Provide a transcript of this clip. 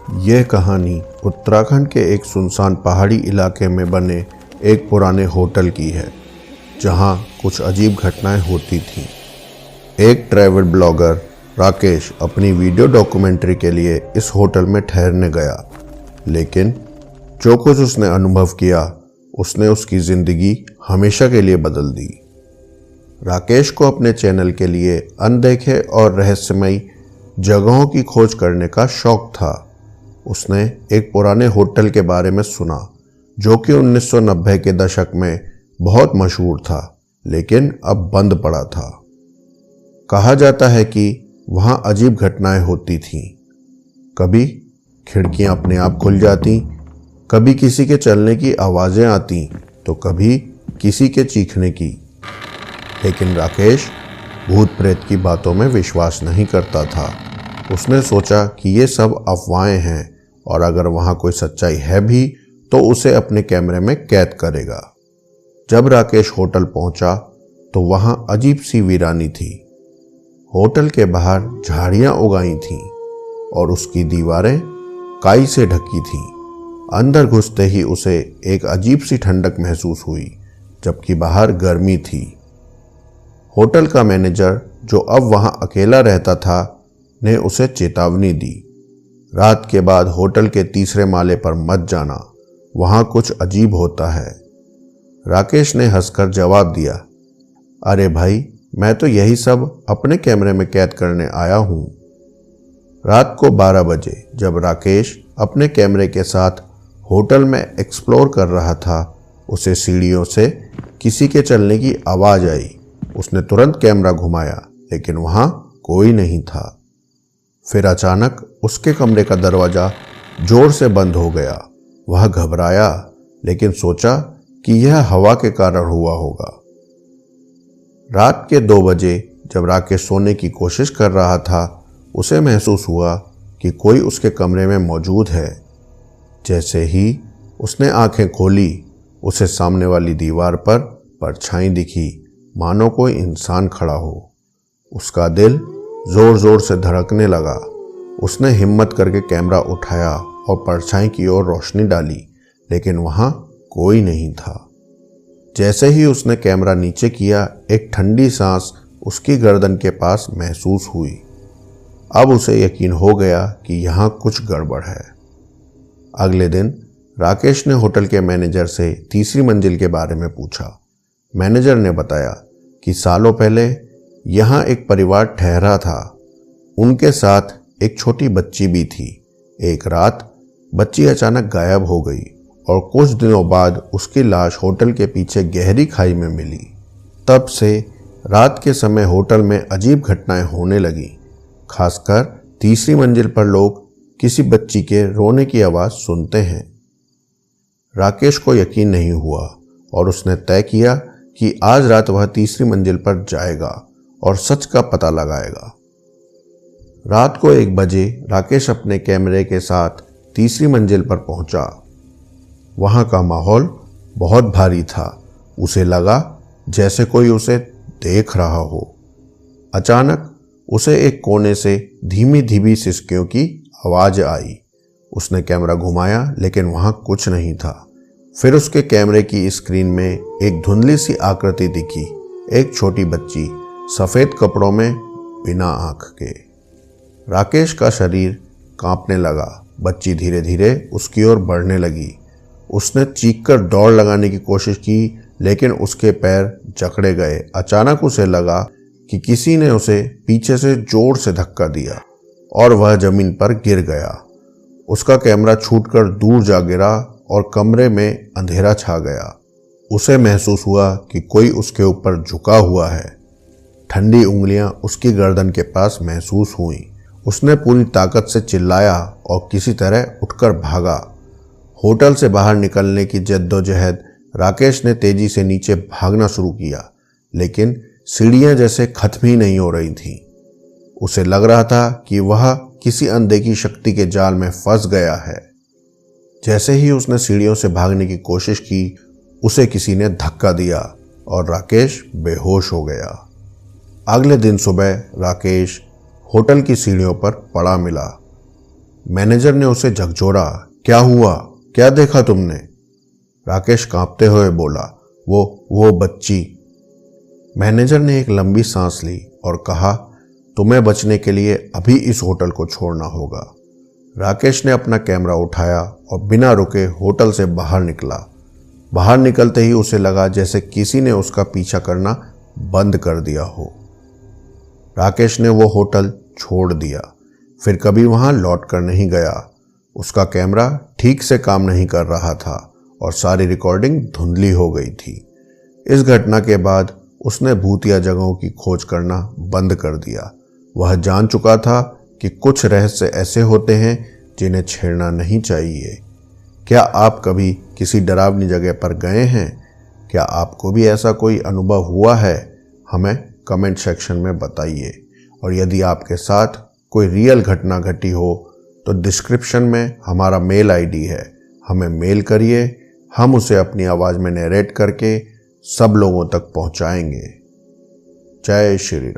यह कहानी उत्तराखंड के एक सुनसान पहाड़ी इलाके में बने एक पुराने होटल की है, जहां कुछ अजीब घटनाएं होती थीं। एक ट्रैवल ब्लॉगर राकेश अपनी वीडियो डॉक्यूमेंट्री के लिए इस होटल में ठहरने गया, लेकिन जो कुछ उसने अनुभव किया उसने उसकी ज़िंदगी हमेशा के लिए बदल दी। राकेश को अपने चैनल के लिए अनदेखे और रहस्यमयी जगहों की खोज करने का शौक था। उसने एक पुराने होटल के बारे में सुना जो कि 1990 के दशक में बहुत मशहूर था, लेकिन अब बंद पड़ा था। कहा जाता है कि वहाँ अजीब घटनाएं होती थीं। कभी खिड़कियाँ अपने आप खुल जाती, कभी किसी के चलने की आवाज़ें आती, तो कभी किसी के चीखने की। लेकिन राकेश भूत प्रेत की बातों में विश्वास नहीं करता था। उसने सोचा कि ये सब अफवाहें हैं और अगर वहाँ कोई सच्चाई है भी तो उसे अपने कैमरे में कैद करेगा। जब राकेश होटल पहुंचा तो वहाँ अजीब सी वीरानी थी। होटल के बाहर झाड़ियाँ उगाई थीं और उसकी दीवारें काई से ढकी थीं। अंदर घुसते ही उसे एक अजीब सी ठंडक महसूस हुई, जबकि बाहर गर्मी थी। होटल का मैनेजर, जो अब वहाँ अकेला रहता था, ने उसे चेतावनी दी, रात के बाद होटल के तीसरे माले पर मत जाना, वहाँ कुछ अजीब होता है। राकेश ने हंसकर जवाब दिया, अरे भाई, मैं तो यही सब अपने कैमरे में कैद करने आया हूँ। रात को 12 बजे जब राकेश अपने कैमरे के साथ होटल में एक्सप्लोर कर रहा था, उसे सीढ़ियों से किसी के चलने की आवाज़ आई। उसने तुरंत कैमरा घुमाया, लेकिन वहाँ कोई नहीं था। फिर अचानक उसके कमरे का दरवाज़ा जोर से बंद हो गया। वह घबराया, लेकिन सोचा कि यह हवा के कारण हुआ होगा। रात के 2 बजे जब राकेश सोने की कोशिश कर रहा था, उसे महसूस हुआ कि कोई उसके कमरे में मौजूद है। जैसे ही उसने आंखें खोली, उसे सामने वाली दीवार पर परछाई दिखी, मानो कोई इंसान खड़ा हो। उसका दिल जोर जोर से धड़कने लगा। उसने हिम्मत करके कैमरा उठाया और परछाई की ओर रोशनी डाली, लेकिन वहाँ कोई नहीं था। जैसे ही उसने कैमरा नीचे किया, एक ठंडी सांस उसकी गर्दन के पास महसूस हुई। अब उसे यकीन हो गया कि यहाँ कुछ गड़बड़ है। अगले दिन राकेश ने होटल के मैनेजर से तीसरी मंजिल के बारे में पूछा। मैनेजर ने बताया कि सालों पहले यहाँ एक परिवार ठहरा था। उनके साथ एक छोटी बच्ची भी थी। एक रात बच्ची अचानक गायब हो गई और कुछ दिनों बाद उसकी लाश होटल के पीछे गहरी खाई में मिली। तब से रात के समय होटल में अजीब घटनाएं होने लगी। खासकर तीसरी मंजिल पर लोग किसी बच्ची के रोने की आवाज़ सुनते हैं। राकेश को यकीन नहीं हुआ और उसने तय किया कि आज रात वह तीसरी मंजिल पर जाएगा और सच का पता लगाएगा। रात को 1 बजे राकेश अपने कैमरे के साथ तीसरी मंजिल पर पहुंचा। वहां का माहौल बहुत भारी था। उसे लगा जैसे कोई उसे देख रहा हो। अचानक उसे एक कोने से धीमी धीमी सिसकियों की आवाज़ आई। उसने कैमरा घुमाया, लेकिन वहां कुछ नहीं था। फिर उसके कैमरे की स्क्रीन में एक धुंधली सी आकृति दिखी। एक छोटी बच्ची सफ़ेद कपड़ों में, बिना आँख के। राकेश का शरीर कांपने लगा। बच्ची धीरे धीरे उसकी ओर बढ़ने लगी। उसने चीखकर दौड़ लगाने की कोशिश की, लेकिन उसके पैर जकड़े गए। अचानक उसे लगा कि किसी ने उसे पीछे से जोर से धक्का दिया और वह जमीन पर गिर गया। उसका कैमरा छूटकर दूर जा गिरा और कमरे में अंधेरा छा गया। उसे महसूस हुआ कि कोई उसके ऊपर झुका हुआ है। ठंडी उंगलियां उसकी गर्दन के पास महसूस हुईं। उसने पूरी ताकत से चिल्लाया और किसी तरह उठकर भागा। होटल से बाहर निकलने की जद्दोजहद राकेश ने तेजी से नीचे भागना शुरू किया, लेकिन सीढ़ियां जैसे खत्म ही नहीं हो रही थीं। उसे लग रहा था कि वह किसी अनदेखी शक्ति के जाल में फंस गया है। जैसे ही उसने सीढ़ियों से भागने की कोशिश की, उसे किसी ने धक्का दिया और राकेश बेहोश हो गया। अगले दिन सुबह राकेश होटल की सीढ़ियों पर पड़ा मिला। मैनेजर ने उसे झकझोरा। क्या हुआ, क्या देखा तुमने? राकेश कांपते हुए बोला, वो बच्ची। मैनेजर ने एक लंबी सांस ली और कहा, तुम्हें बचने के लिए अभी इस होटल को छोड़ना होगा। राकेश ने अपना कैमरा उठाया और बिना रुके होटल से बाहर निकला। बाहर निकलते ही उसे लगा जैसे किसी ने उसका पीछा करना बंद कर दिया हो। राकेश ने वो होटल छोड़ दिया, फिर कभी वहां लौट कर नहीं गया। उसका कैमरा ठीक से काम नहीं कर रहा था और सारी रिकॉर्डिंग धुंधली हो गई थी। इस घटना के बाद उसने भूतिया जगहों की खोज करना बंद कर दिया। वह जान चुका था कि कुछ रहस्य ऐसे होते हैं जिन्हें छेड़ना नहीं चाहिए। क्या आप कभी किसी डरावनी जगह पर गए हैं? क्या आपको भी ऐसा कोई अनुभव हुआ है? हमें कमेंट सेक्शन में बताइए। और यदि आपके साथ कोई रियल घटना घटी हो तो डिस्क्रिप्शन में हमारा मेल आईडी है, हमें मेल करिए। हम उसे अपनी आवाज़ में नरेट करके सब लोगों तक पहुंचाएंगे। जय श्री राम।